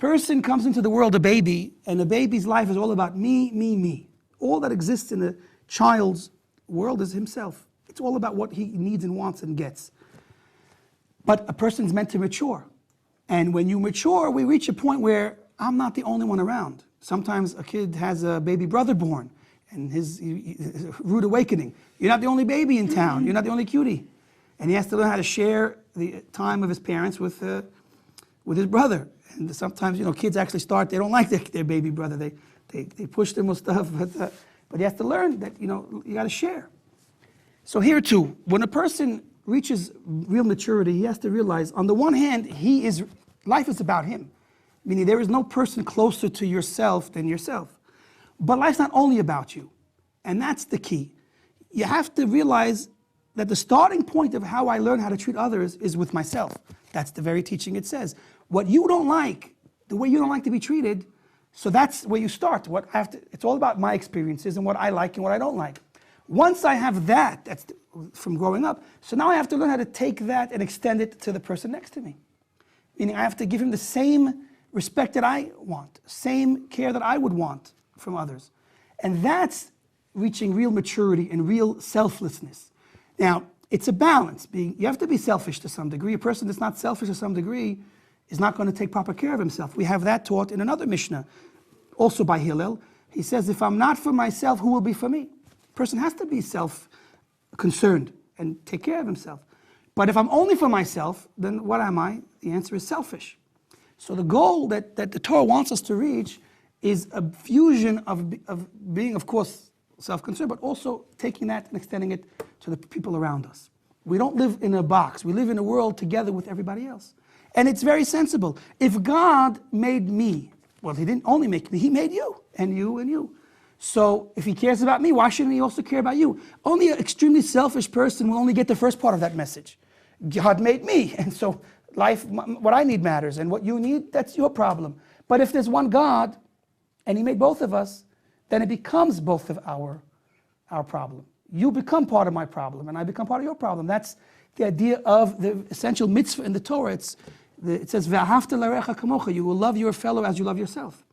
Person comes into the world a baby, and a baby's life is all about me, me, me. All that exists in a child's world is himself. It's all about what he needs and wants and gets. But a person's meant to mature. And when you mature, we reach a point where I'm not the only one around. Sometimes a kid has a baby brother born, and his rude awakening. You're not the only baby in town. You're not the only cutie. And he has to learn how to share the time of his parents with his brother. And sometimes, kids actually they don't like their baby brother. They push them with stuff, but he has to learn that, you got to share. So here too, when a person reaches real maturity, he has to realize, on the one hand, life is about him. Meaning there is no person closer to yourself than yourself. But life's not only about you. And that's the key. You have to realize that the starting point of how I learn how to treat others is with myself. That's the very teaching it says. What you don't like, the way you don't like to be treated, so that's where you start. It's all about my experiences and what I like and what I don't like. Once I have that's from growing up, so now I have to learn how to take that and extend it to the person next to me. Meaning I have to give him the same respect that I want, same care that I would want from others. And that's reaching real maturity and real selflessness. Now, it's a balance. You have to be selfish to some degree. A person that's not selfish to some degree is not going to take proper care of himself. We have that taught in another Mishnah, also by Hillel. He says, if I'm not for myself, who will be for me? A person has to be self-concerned and take care of himself. But if I'm only for myself, then what am I? The answer is selfish. So the goal that the Torah wants us to reach is a fusion of being, of course, self-concerned, but also taking that and extending it to the people around us. We don't live in a box. We live in a world together with everybody else. And it's very sensible. If God made me, well, he didn't only make me, he made you and you and you. So if he cares about me, why shouldn't he also care about you? Only an extremely selfish person will only get the first part of that message. God made me, and so life, what I need matters, and what you need, that's your problem. But if there's one God, and he made both of us, then it becomes both of our problem. You become part of my problem, and I become part of your problem. That's the idea of the essential mitzvah in the Torah. It says, "Ve'ahavta l'recha kamocha," you will love your fellow as you love yourself.